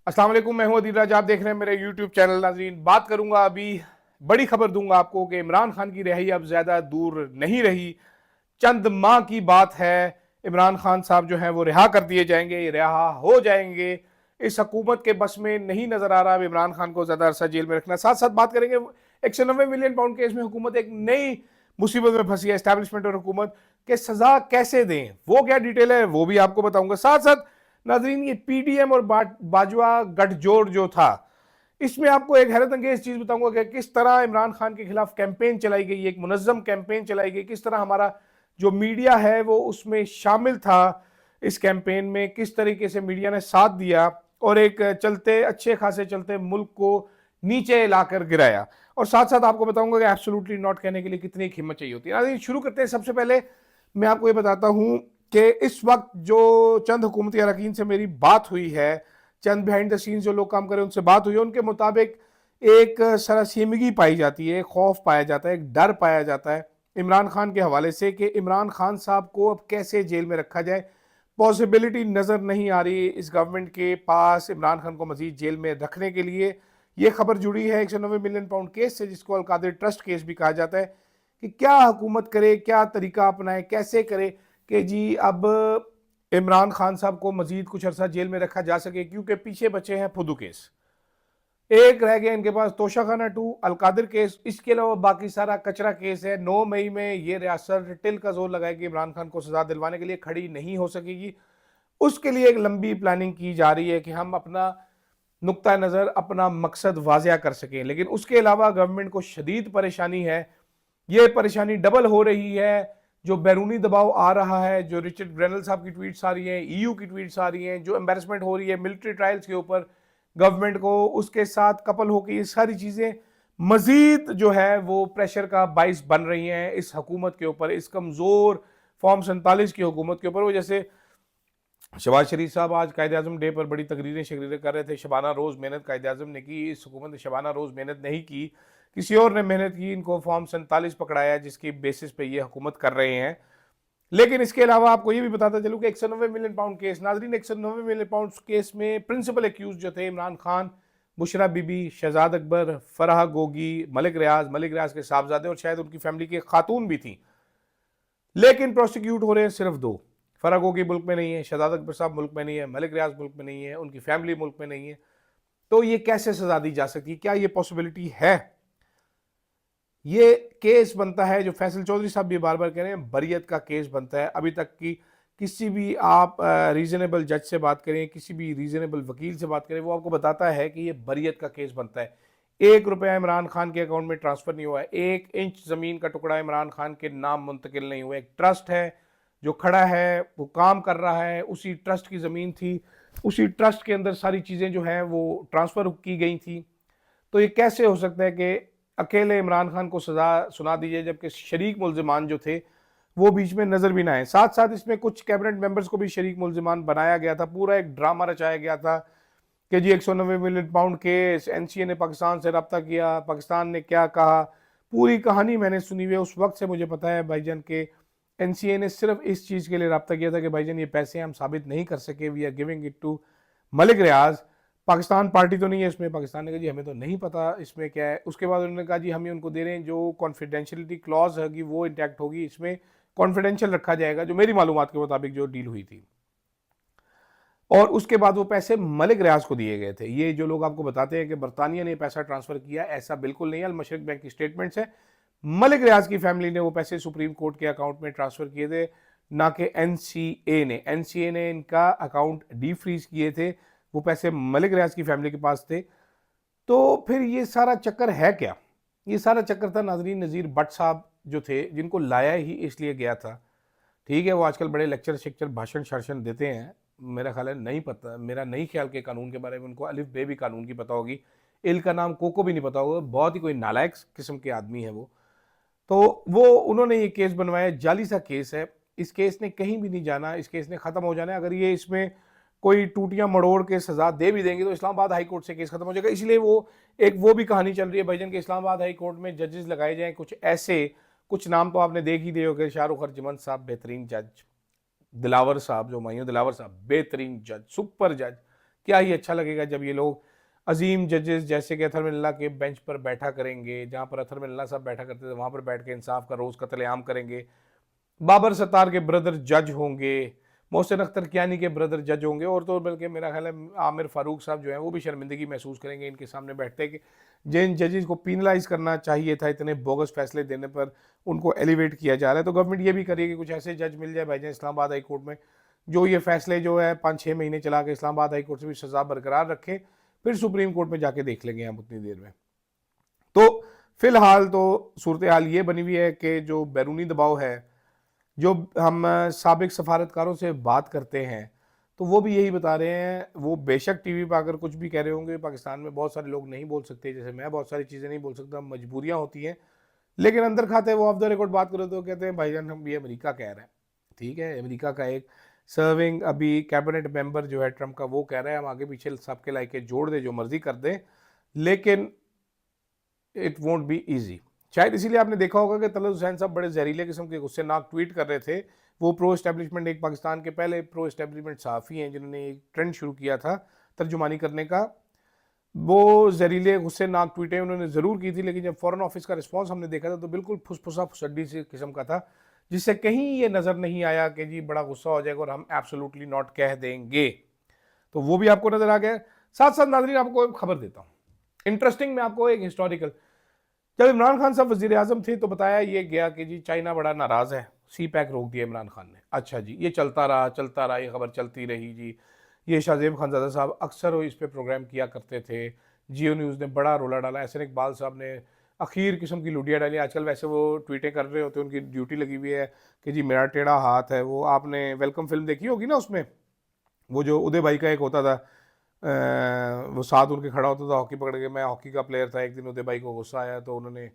अस्सलाम वालेकुम, मैं हूं अदील राज। आप देख रहे हैं मेरे यूट्यूब चैनल। नाज़रीन, बात करूंगा अभी, बड़ी खबर दूंगा आपको कि इमरान खान की रिहाई अब ज्यादा दूर नहीं रही। चंद माह की बात है, इमरान खान साहब जो है वो रिहा कर दिए जाएंगे, रिहा हो जाएंगे। इस हुकूमत के बस में नहीं नजर आ रहा अब इमरान खान को ज्यादा अरसा जेल में रखना। साथ साथ बात करेंगे 190 मिलियन पाउंड केस में हुकूमत एक नई मुसीबत में फंसी है। एस्टैब्लिशमेंट और हुकूमत के सजा कैसे दें, वो क्या डिटेल है वो भी आपको बताऊंगा। साथ साथ नाजरीन, ये पीडीएम और बाजवा गठजोड़ जो था, इसमें आपको एक हैरत अंगेज चीज बताऊंगा कि किस तरह इमरान खान के खिलाफ कैंपेन चलाई गई, एक मुनज्जम कैंपेन चलाई गई। किस तरह हमारा जो मीडिया है वो उसमें शामिल था। इस कैंपेन में किस तरीके से मीडिया ने साथ दिया और एक चलते अच्छे खासे चलते मुल्क को नीचे लाकर गिराया। और साथ साथ आपको बताऊंगा कि एब्सोल्युटली नॉट कहने के लिए कितनी हिम्मत चाहिए होती है। शुरू करते हैं। सबसे पहले मैं आपको ये बताता हूं कि इस वक्त जो चंद हुकूमती अरकान से मेरी बात हुई है, चंद बिहाइंड द सीन्स जो लोग काम कर रहे हैं उनसे बात हुई है, उनके मुताबिक एक सरासीमगी पाई जाती है, खौफ पाया जाता है, एक डर पाया जाता है इमरान खान के हवाले से कि इमरान खान साहब को अब कैसे जेल में रखा जाए। पॉसिबिलिटी नजर नहीं आ रही इस गवर्नमेंट के पास इमरान खान को मजीद जेल में रखने के लिए। यह खबर जुड़ी है 190 मिलियन पाउंड केस से, जिसको अलकादिर ट्रस्ट केस भी कहा जाता है, कि क्या हुकूमत करे, क्या तरीका अपनाए, कैसे करे कि जी अब इमरान खान साहब को मजीद कुछ अरसा जेल में रखा जा सके। क्योंकि पीछे बचे हैं फुदू केस, एक रह गया इनके पास तोशाखाना 2, अलकादिर केस, इसके अलावा बाकी सारा कचरा केस है। 9 मई में ये रियासत टिल का जोर लगाएगी, इमरान खान को सजा दिलवाने के लिए खड़ी नहीं हो सकेगी। उसके लिए एक लंबी प्लानिंग की जा रही है कि हम अपना नुक्ता नज़र, अपना मकसद वाजिया कर सकें। लेकिन उसके अलावा गवर्नमेंट को शदीद परेशानी है। ये परेशानी डबल हो रही है। जो बैरूनी दबाव आ रहा है, जो रिचर्ड ग्रेनल साहब की ट्वीट्स आ रही हैं, ईयू की ट्वीट्स आ रही हैं, जो एम्बेरसमेंट हो रही है मिलिट्री ट्रायल्स के ऊपर गवर्नमेंट को, उसके साथ कपल होकर ये सारी चीजें मजीद जो है वो प्रेशर का बाइस बन रही हैं इस हुकूमत के ऊपर, इस कमजोर फॉर्म 47 की हुकूमत के ऊपर। वो जैसे शहबाज शरीफ साहब आज कायद आजम डे पर बड़ी तकरीरें शरीरें कर रहे थे। शबाना रोज मेहनत कायद आजम ने की, इस हुकूमत ने शबाना रोज मेहनत नहीं की, किसी और ने मेहनत की, इनको फॉर्म 47 पकड़ाया जिसकी बेसिस पे ये हुकूमत कर रहे हैं। लेकिन इसके अलावा आपको ये भी बताता चलूं कि 190 मिलियन पाउंड केस, नाजरीन 190 मिलियन पाउंड केस में प्रिंसिपल एक्यूज जो थे इमरान खान, बुशरा बीबी, शहजाद अकबर, फराह गोगी, मलिक रियाज के साहबजादे और शायद उनकी फैमिली की खातून भी थी। लेकिन प्रोसिक्यूट हो रहे हैं सिर्फ 2। फराह गोगी मुल्क में नहीं है, शहजाद अकबर साहब मुल्क में नहीं है, मलिक रियाज मुल्क में नहीं है, उनकी फैमिली मुल्क में नहीं है। तो ये कैसे सजा दी जा सकती है? क्या ये पॉसिबिलिटी है? ये केस बनता है, जो फैसल चौधरी साहब भी बार बार कह रहे हैं, बरियत का केस बनता है। अभी तक की किसी भी आप रीजनेबल जज से बात करें, किसी भी रीजनेबल वकील से बात करें, वो आपको बताता है कि ये बरियत का केस बनता है। 1 रुपया इमरान खान के अकाउंट में ट्रांसफर नहीं हुआ है, 1 इंच जमीन का टुकड़ा इमरान खान के नाम मुंतकिल नहीं हुआ। एक ट्रस्ट है जो खड़ा है, वो काम कर रहा है, उसी ट्रस्ट की जमीन थी, उसी ट्रस्ट के अंदर सारी चीजें जो हैं वो ट्रांसफर की गई थी। तो ये कैसे हो सकता है कि अकेले इमरान खान को सजा सुना दी जाए जबकि शरीक मुल्जिमान जो थे वो बीच में नजर भी ना आए? साथ साथ इसमें कुछ कैबिनेट मेंबर्स को भी शरीक मुल्जिमान बनाया गया था। पूरा एक ड्रामा रचाया गया था कि जी 190 मिलियन पाउंड केस, एनसीए ने पाकिस्तान से रब्ता किया, पाकिस्तान ने क्या कहा, पूरी कहानी मैंने सुनी हुई है। उस वक्त से मुझे पता है भाईजान के एनसीए ने सिर्फ इस चीज के लिए रब्ता किया था कि भाईजान ये पैसे हम साबित नहीं कर सके, we are giving it to Malik Riyaz. Pakistan party तो नहीं है इसमें। पाकिस्तान ने कहा जी हमें तो नहीं पता इसमें क्या है। उसके बाद उन्होंने कहा जी हम ये उनको दे रहे हैं, जो कॉन्फिडेंशियलिटी क्लॉज होगी वो इंटैक्ट होगी, इसमें कॉन्फिडेंशियल रखा जाएगा, जो मेरी मालूमात के मुताबिक जो डील हुई थी। और उसके बाद वो पैसे मलिक रियाज को दिए गए थे। ये जो लोग आपको बताते हैं कि बरतानिया ने पैसा ट्रांसफर किया, ऐसा बिल्कुल नहीं है। अल मशरक बैंक की स्टेटमेंट्स है, मलिक रियाज की फैमिली ने वो पैसे सुप्रीम कोर्ट के अकाउंट में ट्रांसफर किए थे, ना कि एनसीए ने। एनसीए ने इनका अकाउंट डी फ्रीज किए थे, वो पैसे मलिक रियाज की फैमिली के पास थे। तो फिर ये सारा चक्कर है क्या? ये सारा चक्कर था नाजरीन नज़ीर भट्ट साहब जो थे, जिनको लाया ही इसलिए गया था। ठीक है, वो आजकल बड़े लेक्चर शेक्चर भाषण शासन देते हैं, मेरा ख्याल है नहीं पता, मेरा नहीं ख्याल के कानून के बारे में उनको अलिफ बे भी कानून की पता होगी, इल का नाम कोको भी नहीं पता होगा। बहुत ही कोई नालायक किस्म के आदमी है वो। तो वो उन्होंने ये केस बनवाया, जाली सा केस है। इस केस ने कहीं भी नहीं जाना, इस केस ने खत्म हो जाना है। अगर ये इसमें कोई टूटियां मड़ोड़ के सजा दे भी देंगे तो इस्लामाबाद हाई कोर्ट से केस खत्म हो जाएगा। इसलिए वो भी कहानी चल रही है भाईजान के इस्लामाबाद हाई कोर्ट में जजेस लगाए जाएं कुछ ऐसे। कुछ नाम तो आपने देख ही दिए होंगे, शाहरुख अर्जमन साहब बेहतरीन जज, दिलावर साहब जो मायूं दिलावर साहब बेहतरीन जज, सुपर जज, क्या ही अच्छा लगेगा जब ये लोग अजीम जजेस जैसे कि अथर मिल्ला के बेंच पर बैठा करेंगे, जहाँ पर अथर मिल्ला साहब बैठा करते थे वहाँ पर बैठ के इंसाफ का रोज़ कत्लेआम करेंगे। बाबर सत्तार के ब्रदर जज होंगे, मोहसिन अख्तर कियानी के ब्रदर जज होंगे, और तो बल्कि मेरा ख्याल है आमिर फारूक साहब जो हैं वो भी शर्मिंदगी महसूस करेंगे इनके सामने बैठते कि जिन जजेस को पीनलाइज करना चाहिए था इतने बोगस फैसले देने पर उनको एलिवेट किया जा रहा है। तो गवर्नमेंट ये भी करिए कि कुछ ऐसे जज मिल जाए भाईजान इस्लामाबाद हाई कोर्ट में जो ये फैसले जो है 5-6 महीने चला के इस्लामाबाद हाई कोर्ट से भी सजा बरकरार रखे, फिर सुप्रीम कोर्ट में जाके देख लेंगे हम उतनी देर में। तो फिलहाल तो सूरत हाल ये बनी हुई है कि जो बैरूनी दबाव है, जो हम साबिक सफारतकारों से बात करते हैं तो वो भी यही बता रहे हैं, वो बेशक टीवी पर अगर कुछ भी कह रहे होंगे, पाकिस्तान में बहुत सारे लोग नहीं बोल सकते, जैसे मैं बहुत सारी चीज़ें नहीं बोल सकता, मजबूरियां होती हैं, लेकिन अंदर खाते वो ऑफ द रिकॉर्ड बात करो तो कहते हैं भाईजान हम ये अमेरिका कह रहे हैं। ठीक है, अमेरिका का एक सर्विंग अभी कैबिनेट मेंबर जो है ट्रंप का, वो कह रहा है हम आगे पीछे सबके लाइके जोड़ दे, जो मर्जी कर दें, लेकिन इट वोंट बी ईजी। शायद इसीलिए आपने देखा होगा कि तलत हुसैन साहब बड़े जहरीले किस्म के गुस्सेनाक ट्वीट कर रहे थे। वो प्रो एस्टेब्लिशमेंट, एक पाकिस्तान के पहले प्रो एस्टेब्लिशमेंट सहाफ़ी हैं जिन्होंने एक ट्रेंड शुरू किया था तर्जुमानी करने का। वो जहरीले गुस्सेनाक ट्वीटें उन्होंने ज़रूर की थी, लेकिन जब फॉरेन ऑफिस का रिस्पॉन्स हमने देखा था तो बिल्कुल फुसफुसा फुसड्डी से किस्म का था, जिससे कहीं ये नज़र नहीं आया कि जी बड़ा गुस्सा हो जाएगा और हम एब्सोल्युटली नॉट कह देंगे। तो वो भी आपको नज़र आ गया। साथ साथ नाज़रीन आपको एक खबर देता हूँ इंटरेस्टिंग, मैं आपको एक हिस्टोरिकल। जब इमरान खान साहब वजीर आजम थे तो बताया ये गया कि जी चाइना बड़ा नाराज़ है, सी पैक रोक दिया इमरान खान ने। अच्छा जी, ये चलता रहा, ये खबर चलती रही जी। ये शाहजेब खानजादा साहब अक्सर इस पे प्रोग्राम किया करते थे, जियो न्यूज़ ने बड़ा रोला डाला, एहसन इकबाल साहब ने अखीर किस्म की लुडिया डाली। आजकल वैसे वो ट्वीटें कर रहे होते हैं, उनकी ड्यूटी लगी हुई है कि जी मेरा टेढ़ा हाथ है। वो आपने वेलकम फिल्म देखी होगी ना, उसमें वो जो उदय भाई का एक होता था, वो साथ उनके खड़ा होता था हॉकी पकड़ के। मैं हॉकी का प्लेयर था, एक दिन उदय भाई को गुस्सा आया तो उन्होंने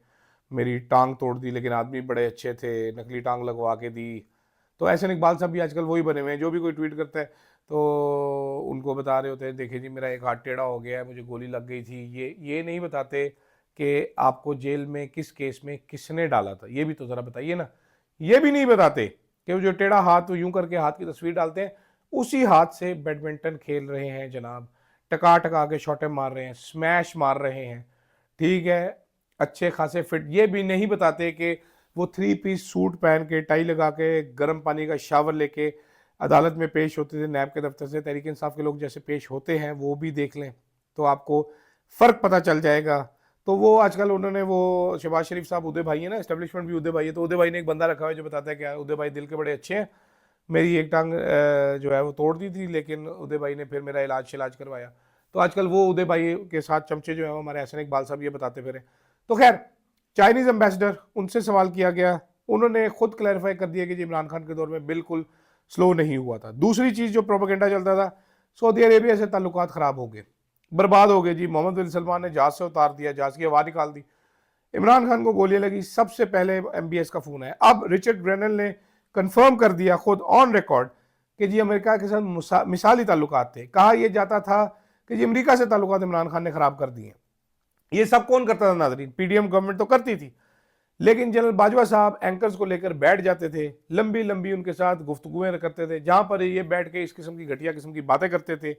मेरी टांग तोड़ दी, लेकिन आदमी बड़े अच्छे थे, नकली टांग लगवा के दी। तो ऐसे इकबाल साहब भी आजकल वही बने हुए हैं, जो भी कोई ट्वीट करता है तो उनको बता रहे होते हैं देखिए जी मेरा एक हाथ टेढ़ा हो गया है, मुझे गोली लग गई थी। ये नहीं बताते कि आपको जेल में किस केस में किसने डाला था, ये भी तो ज़रा बताइए ना। ये भी नहीं बताते कि वो जो टेढ़ा हाथ वो यूं करके हाथ की तस्वीर डालते हैं, उसी हाथ से बैडमिंटन खेल रहे हैं जनाब, टका टका के शॉटें मार रहे हैं, स्मैश मार रहे हैं। ठीक है, अच्छे खासे फिट। ये भी नहीं बताते कि वो 3 पीस सूट पहन के, टाई लगा के, गर्म पानी का शावर लेके अदालत में पेश होते थे, नैब के दफ्तर से तहरीक इंसाफ के लोग जैसे पेश होते हैं, वो भी देख लें तो आपको फ़र्क पता चल जाएगा। तो वो आजकल उन्होंने वो शहबाज शरीफ साहब, उदय भाई है ना, एस्टेब्लिशमेंट भी उदय भाई है, तो उदय भाई ने एक बंदा रखा हुआ है जो बताता है कि उदय भाई दिल के बड़े अच्छे हैं, मेरी एक टांग जो है वो तोड़ दी थी, लेकिन उदय भाई ने फिर मेरा इलाज करवाया। तो आजकल वो उदय भाई के साथ चमचे जो है वो हमारे एहसन इकबाल साहब ये बताते फिर। तो खैर, चाइनीज़ एम्बेसडर, उनसे सवाल किया गया, उन्होंने खुद क्लैरिफाई कर दिया कि जी इमरान खान के दौर में बिल्कुल स्लो नहीं हुआ था। दूसरी चीज़ जो प्रोपेगेंडा चलता था, सऊदी अरेबिया से ताल्लुकात ख़राब हो गए, बर्बाद हो गए जी, मोहम्मद बिन सलमान ने जहाज़ से उतार दिया, जहाज़ की हवा निकाल दी, इमरान खान को गोलियां लगी, सबसे पहले MBS का फ़ोन है। अब रिचर्ड ग्रेनल ने कंफर्म कर दिया खुद ऑन रिकॉर्ड कि जी अमेरिका के साथ मिसाली ताल्लुकात थे। कहा यह जाता था कि जी अमेरिका से ताल्लुकात इमरान खान ने ख़राब कर दिए। ये सब कौन करता था नाज़रीन? PDM गवर्नमेंट तो करती थी, लेकिन जनरल बाजवा साहब एंकर्स को लेकर बैठ जाते थे, लंबी लंबी उनके साथ गुफ्तगुएं करते थे, जहां पर ये बैठ के इस किस्म की घटिया किस्म की बातें करते थे।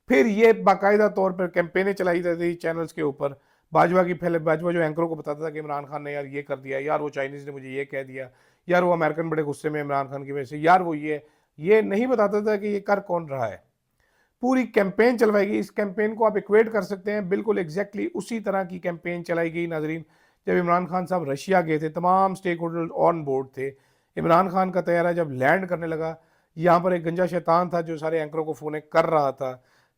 फिर ये बाकायदा तौर पर कैंपेनें चलाई जाती थी चैनल्स के ऊपर। बाजवा की पहले बाजवा जो एंकरों को बताता था कि इमरान खान ने यार ये कर दिया, यार वो चाइनीज़ ने मुझे ये कह दिया, यार वो अमेरिकन बड़े गुस्से में इमरान खान की वजह से, यार वो ये नहीं बताता था कि ये कर कौन रहा है। पूरी कैंपेन चलवाई गई। इस कैंपेन को आप इक्वेट कर सकते हैं बिल्कुल एग्जैक्टली उसी तरह की कैंपेन चलाई गई नाजरीन जब इमरान खान साहब रशिया गए थे, तमाम स्टेक होल्डर ऑन बोर्ड थे। इमरान खान का तैयारा जब लैंड करने लगा, यहाँ पर एक गंजा शैतान था जो सारे एंकरों को फ़ोन कर रहा था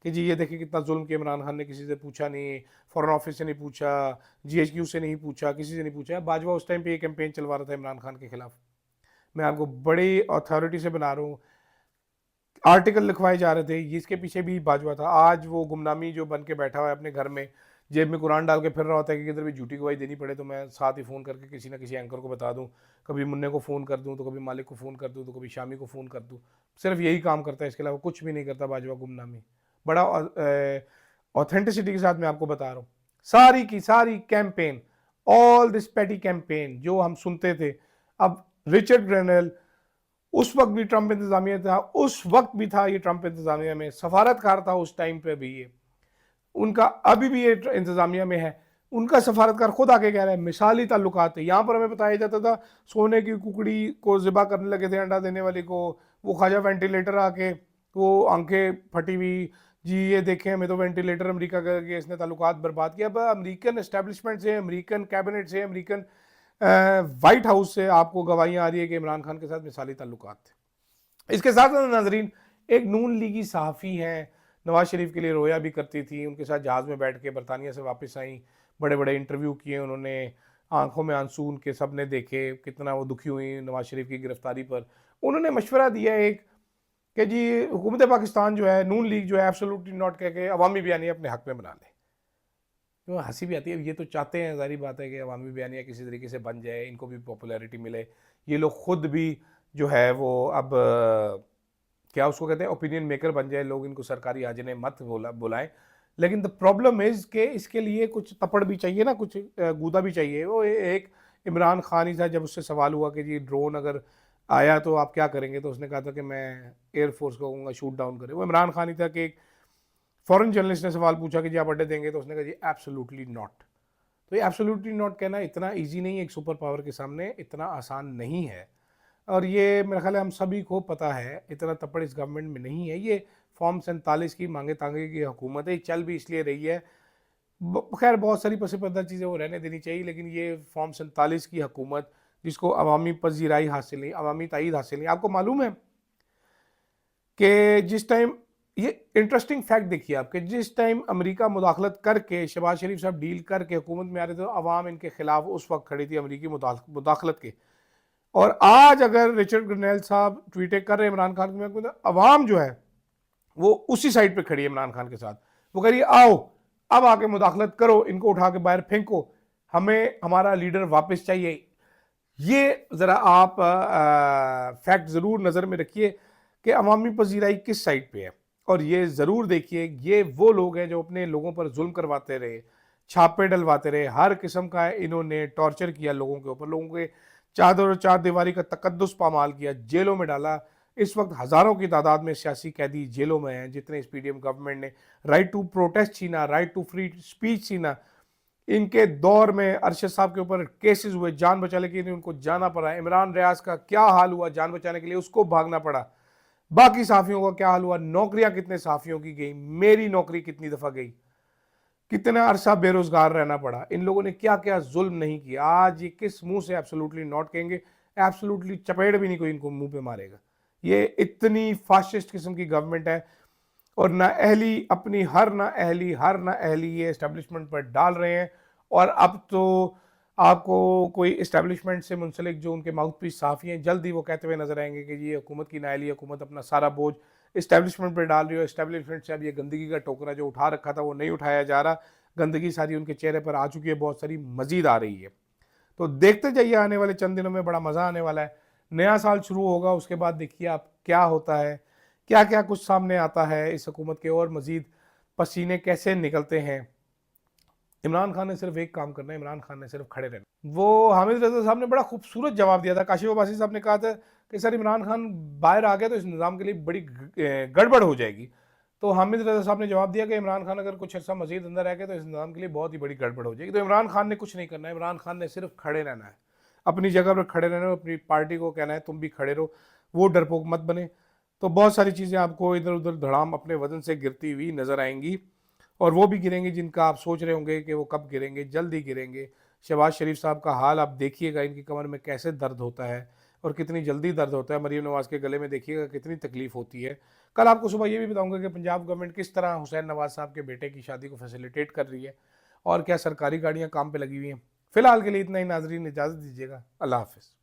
कि जी ये देखिए कितना जुल्म किया इमरान खान ने, किसी से पूछा नहीं, फॉरेन ऑफिस से नहीं पूछा, GHQ से नहीं पूछा, किसी से नहीं पूछा। बाजवा उस टाइम पे ये कैंपेन चलवा रहा था इमरान खान के खिलाफ। मैं आपको बड़ी अथॉरिटी से बना रहा हूँ, आर्टिकल लिखवाए जा रहे थे, इसके पीछे भी बाजवा था। आज वो गुमनामी जो बन के बैठा हुआ है अपने घर में, जेब में कुरान डाल के फिर रहा होता है कि किधर भी झूठी गवाही देनी पड़े तो मैं साथ ही फ़ोन करके किसी ना किसी एंकर को बता दूं, कभी मुन्ने को फ़ोन कर दूं, तो कभी मालिक को फ़ोन कर दूं, तो कभी शामी को फ़ोन कर दूं। सिर्फ यही काम करता है, इसके अलावा कुछ भी नहीं करता बाजवा गुमनामी। बड़ा ऑथेंटिसिटी के साथ मैं आपको बता रहा हूँ। सारी की सारी कैंपेन, ऑल दिस पेटी कैंपेन जो हम सुनते थे, अब रिचर्ड ग्रेनल उस वक्त भी ट्रंप इंतजामिया था, उस वक्त भी था ये ट्रंप इंतजामिया में, सफारतकार था उस टाइम पे भी ये, उनका अभी भी ये इंतजामिया में है। उनका सफारतकार खुद आके कह रहा है मिसाली ताल्लुकात है। यहाँ पर हमें बताया जाता था सोने की कुकड़ी को ज़िबा करने लगे थे, अंडा देने वाली को, वो ख्वाजा वेंटिलेटर आके वो आंखें फटी हुई, जी ये देखें हमें तो वेंटिलेटर अमेरिका का के इसने ताल्लुकात बर्बाद किया। अब अमेरिकन एस्टेब्लिशमेंट से, अमेरिकन कैबिनेट से, अमेरिकन वाइट हाउस से आपको गवाहियाँ आ रही है कि इमरान खान के साथ मिसाली ताल्लुकात थे। इसके साथ साथ नाजरीन, एक नून लीगी सहाफ़ी हैं, नवाज शरीफ के लिए रोया भी करती थी, उनके साथ जहाज़ में बैठ के बरतानिया से वापस आई, बड़े बड़े इंटरव्यू किए उन्होंने, आंखों में आंसू उनके सब ने देखे, कितना वो दुखी हुई नवाज शरीफ की गिरफ्तारी पर। उन्होंने मशवरा दिया एक कि जी हुकूमत पाकिस्तान जो है, नून लीग जो है, एब्सोल्युटली नॉट कह के अवामी बयानिया अपने हक में बना ले। तो हंसी भी आती है, ये तो चाहते हैं, जारी बात है कि अवामी बयानिया किसी तरीके से बन जाए, इनको भी पॉपुलैरिटी मिले, ये लोग खुद भी जो है वो अब क्या उसको कहते हैं ओपिनियन मेकर बन जाए, लोग इनको सरकारी आजने मत बुलाएं। लेकिन द प्रॉब्लम इज के इसके लिए कुछ तपड़ भी चाहिए ना, कुछ गूदा भी चाहिए। वो एक इमरान खान ही था, जब उससे सवाल हुआ कि जी ड्रोन अगर आया तो आप क्या करेंगे, तो उसने कहा था कि मैं एयरफोर्स को कहूँगा शूट डाउन करे। वो इमरान खान ही था कि एक फॉरेन जर्नलिस्ट ने सवाल पूछा कि जी आप अड्डे देंगे, तो उसने कहा जी एब्सोल्युटली नॉट। तो ये एब्सोल्युटली नॉट कहना इतना ईजी नहीं है, एक सुपर पावर के सामने इतना आसान नहीं है। और ये मेरा ख्याल है हम सभी को पता है, इतना तपड़ इस गवर्नमेंट में नहीं है। ये फॉर्म 47 की मांगे तांगे की हुकूमत है, चल भी इसलिए रही है। खैर बहुत सारी पसे पर्दा चीज़ें वो रहने देनी चाहिए, लेकिन ये फॉर्म 47 की हुकूमत जिसको अवामी पजीराई हासिल नहीं, अवामी तायीद हासिल नहीं। आपको मालूम है कि जिस टाइम, ये इंटरेस्टिंग फैक्ट देखिए आपके, जिस टाइम अमेरिका मुदाखलत करके, शहबाज शरीफ साहब डील करके हुकूमत में आ रहे थे, तो अवाम इनके खिलाफ उस वक्त खड़ी थी अमेरिकी मुदाखलत के। और आज अगर रिचर्ड ग्रनेल साहब ट्वीटें कर रहे हैं इमरान खान के, तो अवाम जो है वो उसी साइड पे खड़ी है इमरान खान के साथ। वो कह रही है आओ अब आके मुदाखलत करो, इनको उठा के बाहर फेंको, हमें हमारा लीडर वापस चाहिए। ये ज़रा आप फैक्ट ज़रूर नज़र में रखिए कि अवामी पजीराई किस साइड पे है। और ये ज़रूर देखिए, ये वो लोग हैं जो अपने लोगों पर जुल्म करवाते रहे, छापे डलवाते रहे, हर किस्म का इन्होंने टॉर्चर किया लोगों के ऊपर, लोगों के चादर और चार दीवारी का तकद्दुस पामाल किया, जेलों में डाला। इस वक्त हज़ारों की तादाद में सियासी कैदी जेलों में हैं, जितने इस पीडीएम गवर्नमेंट ने राइट टू प्रोटेस्ट छीना, राइट टू फ्री स्पीच छीना। इनके दौर में अरशद साहब के ऊपर केसेस हुए, जान बचाने के लिए उनको जाना पड़ा। इमरान रियाज का क्या हाल हुआ जान बचाने के लिए, उसको भागना पड़ा। बाकी सहाफ़ियों का क्या हाल हुआ, नौकरियां कितने सहाफ़ियों की गई, मेरी नौकरी कितनी दफ़ा गई, कितना अरसा बेरोजगार रहना पड़ा। इन लोगों ने क्या क्या जुल्म नहीं किया। आज ये किस मुंह से एब्सोल्युटली नॉट कहेंगे, एब्सोल्युटली चपेट भी नहीं कोई इनको मुंह पे मारेगा। ये इतनी फाशिस्ट किस्म की गवर्नमेंट है, और ना अहली अपनी हर ना अहली ये इस्टेब्लिशमेंट पर डाल रहे हैं। और अब तो आपको कोई इस्टेब्लिशमेंट से मुंसलिक जो उनके माउथ पीस साफ़ी हैं, जल्द ही वो कहते हुए नजर आएंगे कि ये हुकूमत की नाअहली हुकूमत अपना सारा बोझ इस्टेब्लिशमेंट पर डाल रही हो। इस्टेब्लिशमेंट से अब ये गंदगी का टोकरा जो उठा रखा था वो नहीं उठाया जा रहा, गंदगी सारी उनके चेहरे पर आ चुकी है, बहुत सारी मजीद आ रही है। तो देखते जाइए, आने वाले चंद दिनों में बड़ा मज़ा आने वाला है। नया साल शुरू होगा, उसके बाद देखिए आप क्या होता है, क्या क्या कुछ सामने आता है इस हुकूमत के, और मजीद पसीने कैसे निकलते हैं। इमरान खान ने सिर्फ एक काम करना है, इमरान खान ने सिर्फ खड़े रहना। वो हामिद रजा साहब ने बड़ा खूबसूरत जवाब दिया था। काशिफ अब्बासी साहब ने कहा था कि सर इमरान खान बाहर आ गया तो इस निज़ाम के लिए बड़ी गड़बड़ हो जाएगी। तो हामिद रजा साहब ने जवाब दिया कि इमरान खान अगर कुछ अर्सा मजीद अंदर रह गया तो इस निज़ाम के लिए बहुत ही बड़ी गड़बड़ हो जाएगी। तो इमरान खान ने कुछ नहीं करना है, इमरान खान ने सिर्फ खड़े रहना है, अपनी जगह पर खड़े रहना है, अपनी पार्टी को कहना है तुम भी खड़े रहो, वो डरपोक मत बने। तो बहुत सारी चीज़ें आपको इधर उधर धड़ाम अपने वजन से गिरती हुई नज़र आएंगी, और वो भी गिरेंगे जिनका आप सोच रहे होंगे कि वो कब गिरेंगे, जल्द ही गिरेंगे। शहबाज शरीफ साहब का हाल आप देखिएगा, इनकी कमर में कैसे दर्द होता है और कितनी जल्दी दर्द होता है। मरीम नवाज़ के गले में देखिएगा कितनी तकलीफ होती है। कल आपको सुबह ये भी बताऊंगा कि पंजाब गवर्नमेंट किस तरह हुसैन नवाज साहब के बेटे की शादी को फैसिलिटेट कर रही है, और क्या सरकारी गाड़ियाँ काम पर लगी हुई हैं। फिलहाल के लिए इतना ही नाजरीन, इजाज़त दीजिएगा, अल्लाह हाफिज़।